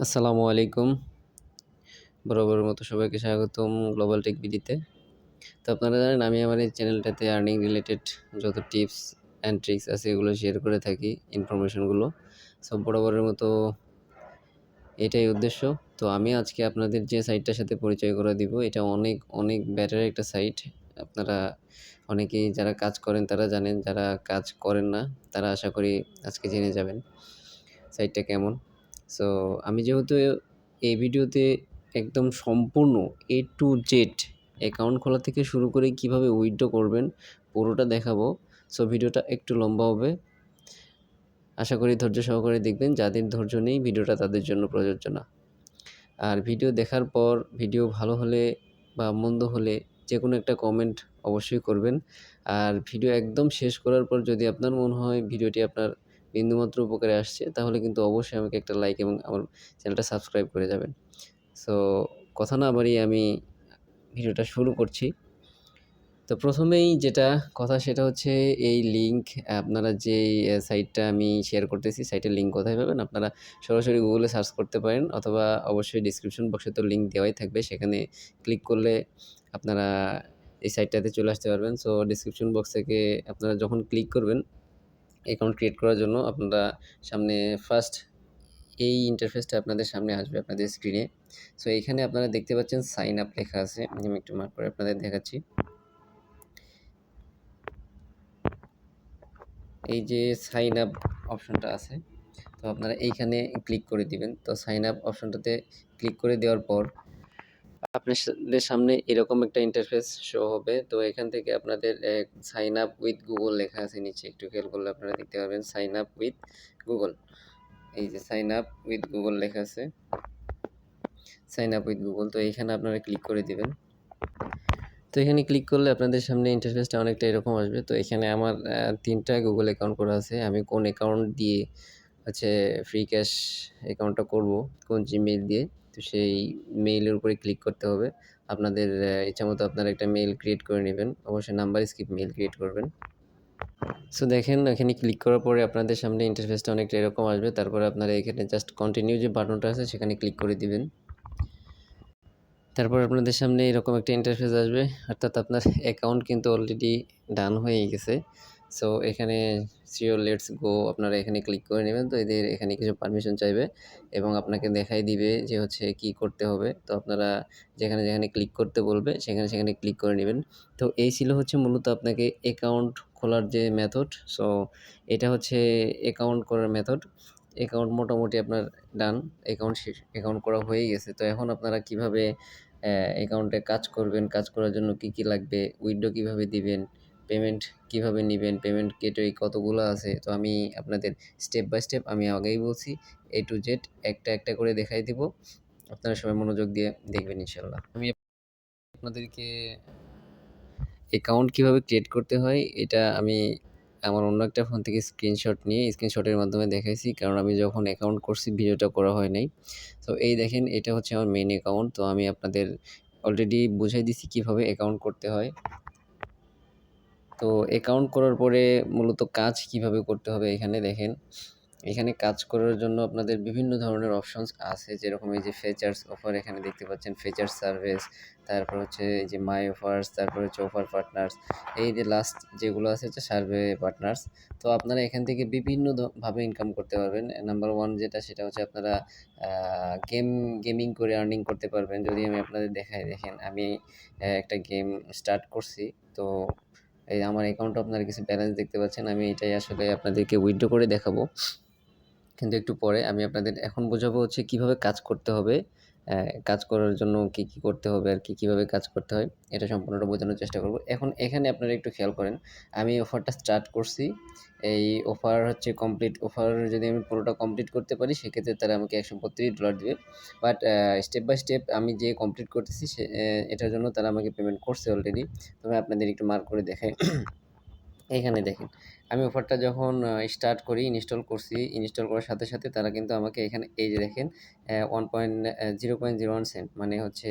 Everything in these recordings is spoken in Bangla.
আসসালামু আলাইকুম। বরাবরের মতো সবাইকে স্বাগতম গ্লোবাল টেক বিডিতে। তো আপনারা জানেন আমি আমার এই চ্যানেলটাতে আর্নিং রিলেটেড যত টিপস অ্যান্ড ট্রিকস আছে এগুলো শেয়ার করে থাকি ইনফরমেশনগুলো। সো বরাবরের মতো এটাই উদ্দেশ্য। তো আমি আজকে আপনাদের যে সাইটটার সাথে পরিচয় করে দিব এটা অনেক, অনেক বেটার একটা সাইট। আপনারা অনেকেই যারা কাজ করেন তারা জানেন, যারা কাজ করেন না তারা আশা করি আজকে জেনে যাবেন সাইটটা কেমন। সো আমি যেহেতু এই ভিডিওতে একদম সম্পূর্ণ A to Z অ্যাকাউন্ট খোলা থেকে শুরু করে কিভাবে উইথড্র করবেন পুরোটা দেখাবো। সো ভিডিওটা একটু লম্বা হবে। আশা করি ধৈর্য সহকারে দেখবেন। যাদের ধৈর্য নেই ভিডিওটা তাদের জন্য প্রযোজ্য না। আর ভিডিও দেখার পর ভিডিও ভালো হলে বা মন্দ হলে যেকোনো একটা কমেন্ট অবশ্যই করবেন। আর ভিডিও একদম শেষ করার পর যদি আপনার মনে হয় ভিডিওটি আপনার বিন্দুমাত্র উপকারে আসছে তাহলে কিন্তু অবশ্যই আমাকে একটা লাইক এবং আমার চ্যানেলটা সাবস্ক্রাইব করে যাবেন। সো কথা না বাড়িয়ে আমি ভিডিওটা শুরু করছি। তো প্রথমেই যেটা কথা সেটা হচ্ছে এই লিঙ্ক আপনারা যেই সাইটটা আমি শেয়ার করতেছি সাইটের লিঙ্ক কোথায় পাবেন? আপনারা সরাসরি গুগলে সার্চ করতে পারেন অথবা অবশ্যই ডিসক্রিপশন বক্সে তো লিঙ্ক দেওয়াই থাকবে। সেখানে ক্লিক করলে আপনারা এই সাইটটাতে চলে আসতে পারবেন। সো ডিসক্রিপশন বক্স থেকে আপনারা যখন ক্লিক করবেন অ্যাকাউন্ট ক্রিয়েট করার জন্য আপনারা সামনে ফার্স্ট এই ইন্টারফেসটা আপনাদের সামনে আসবে আপনাদের স্ক্রিনে। সো এইখানে আপনারা দেখতে পাচ্ছেন সাইন আপ লেখা আছে। আমি একটু মার্ক করে আপনাদের দেখাচ্ছি। এই যে সাইন আপ অপশনটা আছে, তো আপনারা এইখানে ক্লিক করে দিবেন। তো সাইন আপ অপশনটাতে ক্লিক করে দেওয়ার পর আপনাদের সামনে এরকম একটা ইন্টারফেস শো হবে। তো এখান থেকে আপনাদের সাইন আপ উইথ গুগল লেখা আছে নিচে, একটু খেয়াল করলে আপনারা দেখতে পাবেন সাইন আপ উইথ গুগল। এই যে সাইন আপ উইথ গুগল লেখা আছে, সাইন আপ উইথ গুগল। তো এইখানে আপনারা ক্লিক করে দিবেন। তো এখানে ক্লিক করলে আপনাদের সামনে ইন্টারফেসটা অনেকটা এরকম আসবে। তো এখানে আমার ৩টা গুগল অ্যাকাউন্ট করা আছে। আমি কোন অ্যাকাউন্ট দিয়ে হচ্ছে ফ্রি ক্যাশ অ্যাকাউন্টটা করব, কোন জিমেইল দিয়ে, তো সেই মেইলের উপরে ক্লিক করতে হবে। আপনাদের ইচ্ছামতো আপনারা একটা মেইল ক্রিয়েট করে নেবেন। অবশ্যই নাম্বার স্কিপ মেইল ক্রিয়েট করবেন। সো দেখেন এখানে ক্লিক করার পরে আপনাদের সামনে ইন্টারফেসটা অনেকটা এরকম আসবে। তারপরে আপনারা এখানে জাস্ট কন্টিনিউ যে বাটনটা আছে সেখানে ক্লিক করে দিবেন। তারপর আপনাদের সামনে এরকম একটা ইন্টারফেস আসবে, অর্থাৎ আপনার অ্যাকাউন্ট কিন্তু অলরেডি ডান হয়েই গেছে। সো এখানে সিওর লেটস গো আপনারা এখানে ক্লিক করে নেবেন। তো এদের এখানে কিছু পারমিশন চাইবে এবং আপনাকে দেখাই দিবে যে হচ্ছে কি করতে হবে। তো আপনারা যেখানে, যেখানে ক্লিক করতে বলবে সেখানে, সেখানে ক্লিক করে নেবেন। তো এই ছিল হচ্ছে মূলত আপনাকে অ্যাকাউন্ট খোলার যে মেথড। সো এটা হচ্ছে অ্যাকাউন্ট করার মেথড। অ্যাকাউন্ট মোটামুটি আপনার ডান, অ্যাকাউন্ট শেষ, অ্যাকাউন্ট করা হয়েই গেছে। তো এখন আপনারা কিভাবে অ্যাকাউন্টে কাজ করবেন, কাজ করার জন্য কি, কি লাগবে, উইথড্র কিভাবে দিবেন, পেমেন্ট কিভাবে নিবেন, পেমেন্ট গেটওয়ে কতগুলো আছে। তো আমি আপনাদের স্টেপ বাই স্টেপ আমি আগেই বলছি A to Z একটা, একটা করে দেখাই দিব। আপনারা সবাই মনোযোগ দিয়ে দেখবেন ইনশাআল্লাহ। আমি আপনাদেরকে অ্যাকাউন্ট কিভাবে ক্রিয়েট করতে হয় এটা আমি আমার অন্য একটা ফোন থেকে স্ক্রিনশট নিয়ে স্ক্রিনশটের মাধ্যমে দেখাইছি। কারণ আমি যখন অ্যাকাউন্ট করছি ভিডিওটা করা হয় নাই। তো এই দেখেন এটা হচ্ছে আমার মেইন অ্যাকাউন্ট। তো আমি আপনাদের অলরেডি বুঝাই দিছি কিভাবে অ্যাকাউন্ট করতে হয়। তো অ্যাকাউন্ট করার পরে মূলত কাজ কিভাবে করতে হবে এখানে দেখেন। এখানে কাজ করার জন্য আপনাদের বিভিন্ন ধরনের অপশনস আছে। যেরকম এই যে ফিচার্স অফার এখানে দেখতে পাচ্ছেন, ফিচার সার্ভিস, তারপর হচ্ছে এই যে মাই অফার্স, তারপর হচ্ছে অফার পার্টনার্স। এই যে লাস্ট যেগুলো আছে হচ্ছে সার্ভে পার্টনার্স। তো আপনারা এখান থেকে বিভিন্ন ভাবে ইনকাম করতে পারবেন। নাম্বার 1 যেটা সেটা হচ্ছে আপনারা গেমিং করে আর্নিং করতে পারবেন। যদি আমি আপনাদের দেখাই, দেখেন আমি একটা গেম স্টার্ট করছি। তো এই আমার অ্যাকাউন্টে আপনারা কিছু ব্যালেন্স দেখতে পাচ্ছেন। আমি এটাই আসলে আপনাদেরকে উইথড্র করে দেখাবো। কিন্তু একটু পরে আমি আপনাদের এখন বোঝাবো হচ্ছে কিভাবে কাজ করতে হবে। কাজ করার জন্য কি, কি করতে হবে আরকি, কিভাবে কাজ করতে হয় এটা সম্পূর্ণটা বোঝানোর চেষ্টা করব। এখন এখানে আপনারা একটু খেয়াল করেন। আমি অফারটা স্টার্ট করছি। এই অফার হচ্ছে কমপ্লিট অফার যদি আমি পুরোটা কমপ্লিট করতে পারি সেক্ষেত্রে তারা আমাকে $132 দিবে। বাট স্টেপ বাই স্টেপ আমি যে কমপ্লিট করতেছি এটার জন্য তারা আমাকে পেমেন্ট করছে অলরেডি। তবে আপনাদের একটু মার্ক করে দেখাই। এইখানে দেখেন, আমি অফারটা যখন স্টার্ট করি, ইনস্টল করছি, ইনস্টল করার সাথে, সাথে তারা কিন্তু আমাকে এখানে এই যে দেখেন 0.01 সেন্ট মানে হচ্ছে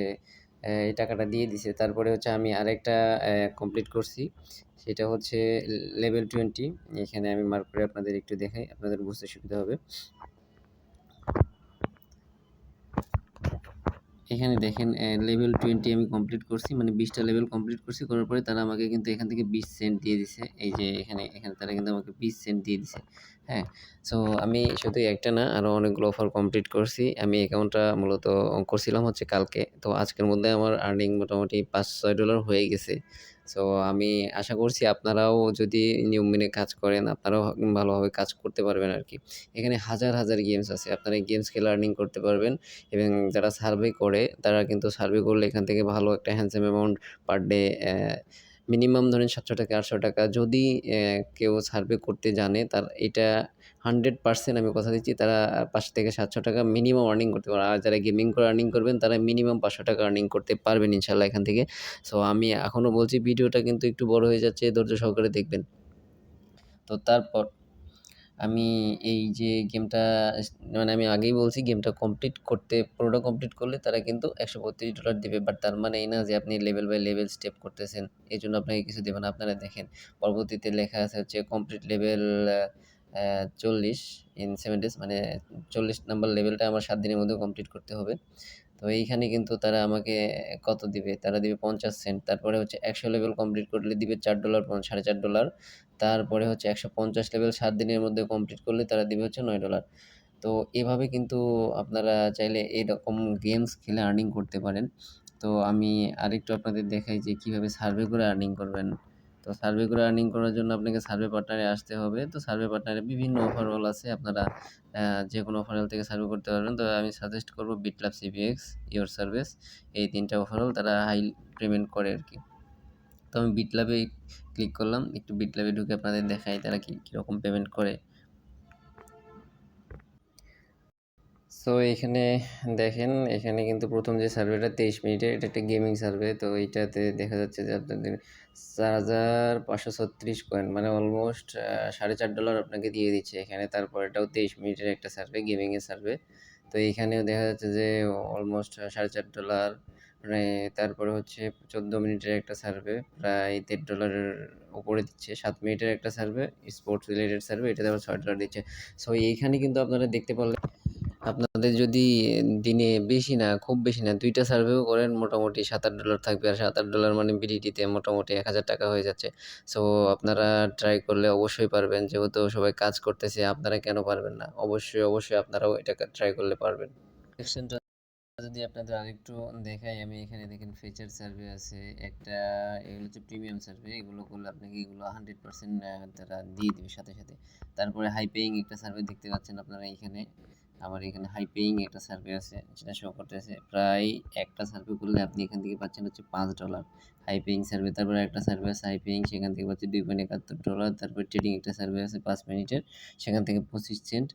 এই টাকাটা দিয়ে দিছে। তারপরে হচ্ছে আমি আরেকটা কমপ্লিট করছি। সেটা হচ্ছে লেভেল 20। এখানে আমি মার্ক করে আপনাদের একটু দেখাই, আপনাদের বুঝতে সুবিধা হবে। এখানে দেখেন লেভেল 20 আমি কমপ্লিট করছি, মানে 20টা লেভেল কমপ্লিট করছি। করার পরে তারা আমাকে কিন্তু এখান থেকে 20 সেন্ট দিয়ে দিছে। এই যে এখানে তারা কিন্তু আমাকে 20 সেন্ট দিয়ে দিছে। হ্যাঁ? সো আমি শুধু একটা না, আরও অনেকগুলো অফার কমপ্লিট করছি। আমি অ্যাকাউন্টটা মূলত করছিলাম হচ্ছে কালকে। তো আজকের মধ্যে আমার আর্নিং মোটামুটি $5-6 হয়ে গেছে। সো আমি আশা করছি আপনারাও যদি নিয়ম মেনে কাজ করেন, আপনারাও ভালোভাবে কাজ করতে পারবেন আরকি। এখানে হাজার, হাজার গেমস আছে। আপনারা এই গেমস খেলে আর্নিং করতে পারবেন। এবং যারা সার্ভে করে তারা কিন্তু সার্ভে করলে এখান থেকে ভালো একটা handsome amount per day, minimum ধরেন ৳700-800 যদি কেউ সার্ভে করতে জানে, তার এটা 100% আমি কথা দিচ্ছি, তারা ৳500-700 মিনিমাম আর্নিং করতে পারে। আর যারা গেমিং করে আর্নিং করবেন তারা মিনিমাম ৳500 আর্নিং করতে পারবেন ইনশাআল্লাহ এখান থেকে। সো আমি এখনও বলছি, ভিডিওটা কিন্তু একটু বড় হয়ে যাচ্ছে, ধৈর্য সহকারে দেখবেন। তো তারপর আমি এই যে গেমটা মানে আমি আগেই বলছি, গেমটা কমপ্লিট করতে, পুরোটা কমপ্লিট করলে তারা কিন্তু $132 দিবে। বাট তার মানে এই না যে আপনি লেভেল বাই লেভেল স্টেপ করতেছেন, এজন্য আপনাকে কিছু দেবে না। আপনারা দেখেন পরবর্তীতে লেখা আছে হচ্ছে কমপ্লিট লেভেল 40 ইন 7 ডেজ, মানে 40 নাম্বার লেভেলটা আমার 7 দিনের মধ্যে কমপ্লিট করতে হবে। তো এইখানে কিন্তু তারা আমাকে কত দিবে? তারা দিবে 50 সেন্ট। তারপরে হচ্ছে 100 লেভেল কমপ্লিট করলে দিবে $4, $4.5। তারপরে হচ্ছে 150 লেভেল 7 দিনের মধ্যে কমপ্লিট করলে তারা দিবে হচ্ছে $9। তো এভাবে কিন্তু আপনারা চাইলে এরকম গেমস খেলে আর্নিং করতে পারেন। তো আমি আরেকটু আপনাদের দেখাই যে কীভাবে সার্ভে করে আর্নিং করবেন। তো সার্ভে করে আর্নিং করার জন্য আপনাকে সার্ভে পার্টনারে আসতে হবে। তো সার্ভে পার্টনারে বিভিন্ন অফার-অল আছে। আপনারা যেকোনো অফার-অল থেকে সার্ভে করতে পারবেন। তো আমি সাজেস্ট করব বিটলাভ, সিপিএক্স, ইওর সার্ভিস, এই ৩ টা অফার-অল তারা হাই পেমেন্ট করে আরকি। তো আমি বিটলাবে ক্লিক করলাম। একটু বিটলাবে ঢুকে আপনাদের দেখাই তারা কীরকম পেমেন্ট করে। সো এখানে দেখেন, এখানে কিন্তু প্রথম যে সার্ভেটা 23 মিনিটের, এটা একটা গেমিং সার্ভে। তো এইটাতে দেখা যাচ্ছে যে আপনাদের ৪,৫৩৬ কয়েন, মানে অলমোস্ট $4.৫ আপনাকে দিয়ে দিচ্ছে এখানে। তারপর এটাও 23 মিনিটের একটা সার্ভে, গেমিংয়ের সার্ভে। তো এইখানেও দেখা যাচ্ছে যে অলমোস্ট $4.৫, মানে তারপরে হচ্ছে 14 মিনিটের একটা সার্ভে, প্রায় $1.৫ উপরে দিচ্ছে। 7 মিনিটের একটা সার্ভে, স্পোর্টস রিলেটেড সার্ভে, এটাতে আবার $6 দিচ্ছে। সো এইখানে কিন্তু আপনারা দেখতে পারলেন, আপনাদের যদি দিনে বেশি না, খুব বেশি না, ২ টা সার্ভেও করেন, মোটামুটি $7-8 থাকবে। আর $7 মানে বিডিটিতে মোটামুটি ৳১,০০০ হয়ে যাচ্ছে। সো আপনারা ট্রাই করলে অবশ্যই পারবেন। যেহেতু সবাই কাজ করতেছে, আপনারা কেন পারবেন না? অবশ্যই, অবশ্যই আপনারাও এটা ট্রাই করলে পারবেন। সেকশনটা যদি আপনাদের আরেকটু দেখাই, আমি এখানে দেখেন ফিচার সার্ভে আছে একটা, এগুলো হচ্ছে প্রিমিয়াম সার্ভে। এগুলো করলে আপনাকে এগুলো 100% তারা দিয়ে দিবে সাথে, সাথে। তারপরে হাই পেইং একটা সার্ভে দেখতে পাচ্ছেন আপনারা এইখানে। আমার এখানে হাই পেইং একটা সার্ভে আছে, সেটা শো করতেছে। প্রায় একটা সার্ভে করলে আপনি এখান থেকে পাচ্ছেন হচ্ছে $5 হাই পেইং সার্ভে। তারপরে একটা সার্ভে আছে হাই পেইং, সেখান থেকে পাচ্ছি $2.71। তারপরে ট্রেডিং একটা সার্ভে আছে 5 মিনিটের, সেখান থেকে 25 সেন্ট।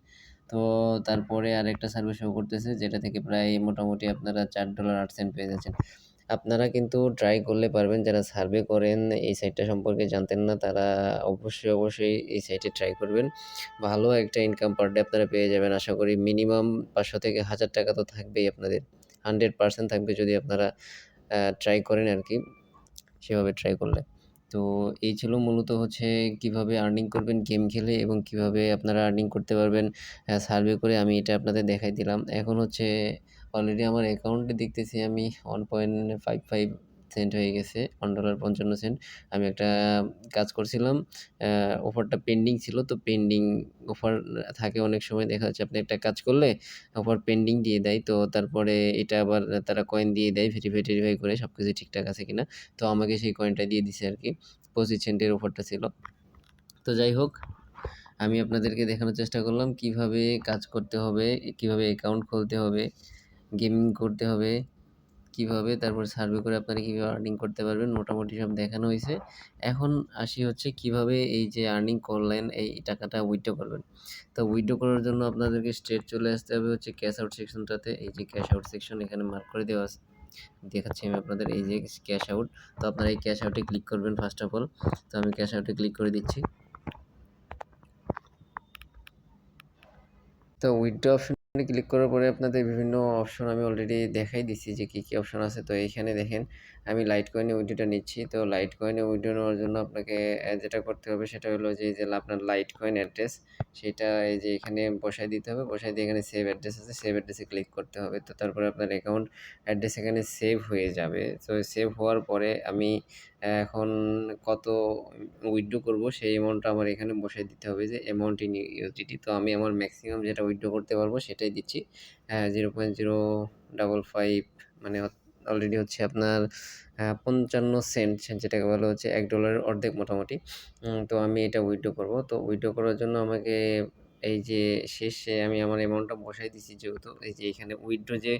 তো তারপরে আরেকটা সার্ভে শো করতেছে, যেটা থেকে প্রায় মোটামুটি আপনারা $4.08 পেয়ে যাচ্ছেন। আপনারা কিন্তু ট্রাই করলে পারবেন। যারা সার্ভে করেন, এই সাইটটা সম্পর্কে জানতেন না, তারা অবশ্যই, অবশ্যই এই সাইটে ট্রাই করবেন। ভালো একটা ইনকাম পার ডে আপনারা পেয়ে যাবেন আশা করি। মিনিমাম ৳৫০০-১,০০০ তো থাকবেই আপনাদের। 100% থাকবে যদি আপনারা ট্রাই করেন আরকি, সেভাবে ট্রাই করলে। তো এই ছিল মূলত হচ্ছে কীভাবে আর্নিং করবেন গেম খেলে, এবং কীভাবে আপনারা আর্নিং করতে পারবেন সার্ভে করে, আমি এটা আপনাদের দেখাই দিলাম। এখন হচ্ছে অলরেডি আমার অ্যাকাউন্টে দেখতেছি আমি 1.55 সেন্ট হয়ে গেছে, $1.55। আমি একটা কাজ করছিলাম, অফারটা পেন্ডিং ছিল। তো পেন্ডিং অফার থাকে অনেক সময়, দেখা যাচ্ছে আপনি একটা কাজ করলে অফার পেন্ডিং দিয়ে দেয়। তো তারপরে এটা আবার তারা কয়েন দিয়ে দেয় ভেরিফাই করে সবকিছু ঠিকঠাক আছে কিনা। তো আমাকে সেই কয়েনটা দিয়ে দিছে আরকি। 25 সেন্টের অফারটা ছিল। তো যাই হোক, আমি আপনাদেরকে দেখানোর চেষ্টা করলাম কিভাবে কাজ করতে হবে, কিভাবে অ্যাকাউন্ট খুলতে হবে, গেমিং করতে হবে, কিভাবে তারপর সার্ভে করে আপনারা কিভাবে আর্নিং করতে পারবেন, মোটামুটি সব দেখানো হইছে। এখন আসি হচ্ছে কিভাবে এই যে আর্নিং করলেন এই টাকাটা উইথড্র করবেন। তো উইথড্র করার জন্য আপনাদেরকে স্ট্রেইট চলে আসতে হবে হচ্ছে ক্যাশ আউট সেকশনটাতে। এই যে ক্যাশ আউট সেকশন এখানে মার্ক করে দেওয়া আছে। দেখাচ্ছি আমি আপনাদের, এই যে ক্যাশ আউট। তো আপনারা এই ক্যাশ আউটে ক্লিক করবেন ফার্স্ট অফ অল। তো আমি ক্যাশ আউটে ক্লিক করে দিচ্ছি। তো উইথড্র অপশনে ক্লিক করার পরে আপনাদের বিভিন্ন অপশন আমি অলরেডি দেখাই দিচ্ছি যে কী অপশন আছে। তো এইখানে দেখেন আমি লাইট কয়েনে উইথড্রটা নিচ্ছি। তো লাইট কয়েনে উইথড্র নেওয়ার জন্য আপনাকে যেটা করতে হবে সেটা হলো যে আপনার লাইট কয়েন অ্যাড্রেস সেটা এই যে এখানে বসায় দিতে হবে। বসায় দিয়ে এখানে সেভ অ্যাড্রেস আছে, সেভ অ্যাড্রেসে ক্লিক করতে হবে। তো তারপরে আপনার অ্যাকাউন্ট অ্যাড্রেস এখানে সেভ হয়ে যাবে। তো সেভ হওয়ার পরে আমি এখন কত উইথড্র করব সেই অ্যামাউন্টটা আমার এখানে বসায় দিতে হবে যে অ্যামাউন্ট ইন ইউএসডিটি। তো আমি আমার ম্যাক্সিমাম যেটা উইথড্র করতে পারবো সেটাই দিচ্ছি। 0.055 মানে অলরেডি হচ্ছে আপনার 55 সেন্ট, যেটাকে বলা হচ্ছে $1 অর্ধেক মোটামুটি। তো আমি এটা উইথড্র করব। তো উইথড্র করার জন্য আমাকে এই যে শেষে আমি আমার অ্যামাউন্টটা বসায় দিচ্ছি, যেহেতু এই যে এখানে উইথড্র যে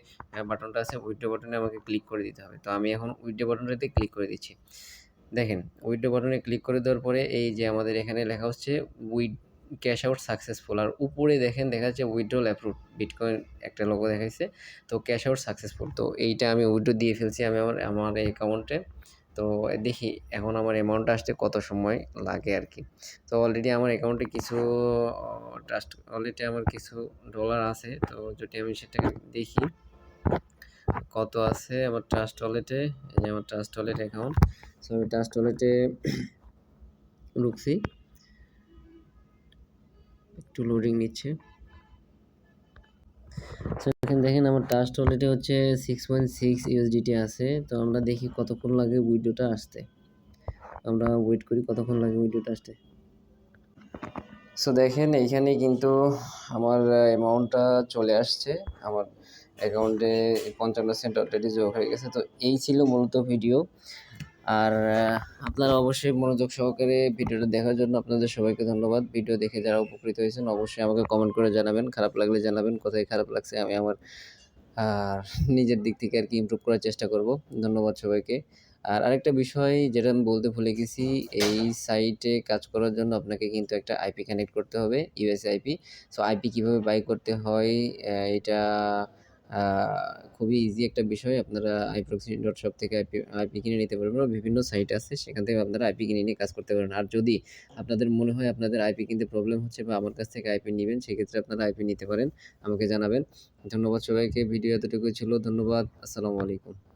বাটনটা আছে উইথড্র বাটনে আমাকে ক্লিক করে দিতে হবে। তো আমি এখন উইথড্র বাটনটাতে ক্লিক করে দিচ্ছি। দেখেন উইথড্র বাটনে ক্লিক করে দেওয়ার পরে এই যে আমাদের এখানে লেখা হচ্ছে ক্যাশ আউট সাকসেসফুল, আর উপরে দেখেন দেখা যাচ্ছে উইথড্রল অ্যাপ্রুভ বিটকয়েন একটা লোগো দেখাইছে। তো ক্যাশ আউট সাকসেসফুল, তো এইটা আমি উইথড্র দিয়ে ফেলছি আমি আমার অ্যাকাউন্টে। তো দেখি এখন আমার অ্যামাউন্টটা আসতে কত সময় লাগে আর কি। তো অলরেডি আমার অ্যাকাউন্টে কিছু অলরেডি আমার কিছু ডলার আছে। তো যদি আমি সেটাকে দেখি কত আছে আমার ট্রাস্ট ওয়ালেটে, এই যে আমার ট্রাস্ট ওয়ালেট অ্যাকাউন্ট। সো আমি ট্রাস্ট ওয়ালেটে ঢুকছি, একটু লোডিং নিচ্ছে। সো এখানে দেখেন আমার ট্রাস্ট ওয়ালেটে হচ্ছে 6.6 ইউএসডিটি আছে। তো আমরা দেখি কতক্ষণ লাগে উইথড্রটা আসতে। আমরা ওয়েট করি কতক্ষণ লাগে উইথড্রটা আসতে। সো দেখেন এইখানে কিন্তু আমার অ্যামাউন্টটা চলে আসছে আমার অ্যাকাউন্টে, 55 সেন্ট অলরেডি যোগ হয়ে গেছে। তো এই ছিল মূলত ভিডিও। আর আপনারা অবশ্যই মনোযোগ সহকারে ভিডিওটা দেখার জন্য আপনাদের সবাইকে ধন্যবাদ। ভিডিও দেখে যারা উপকৃত হয়েছেন অবশ্যই আমাকে কমেন্ট করে জানাবেন, খারাপ লাগলে জানাবেন, কোথায় খারাপ লাগছে আমি আমার নিজের দিক থেকে আর কি ইমপ্রুভ করার চেষ্টা করব। ধন্যবাদ সবাইকে। আর আরেকটা বিষয় যেটা আমি বলতে ভুলে গেছি, এই সাইটে কাজ করার জন্য আপনাকে কিন্তু একটা আইপি কানেক্ট করতে হবে, ইউএস আইপি। সো আইপি কীভাবে বাই করতে হয় এটা আ খুবই ইজি একটা বিষয়। আপনারা iproxy.shop থেকে আইপি কিনে নিতে পারবেন, বা বিভিন্ন সাইট আছে সেখান থেকে আপনারা আইপি কিনে নিয়ে কাজ করতে পারেন। আর যদি আপনাদের মনে হয় আপনাদের আইপি কিনতে প্রবলেম হচ্ছে বা আমার কাছ থেকে আইপি নিবেন, সেক্ষেত্রে আপনারা আইপি নিতে পারেন, আমাকে জানাবেন। ধন্যবাদ সবাইকে। ভিডিও এতটুকুই ছিল। ধন্যবাদ। আসসালামু আলাইকুম।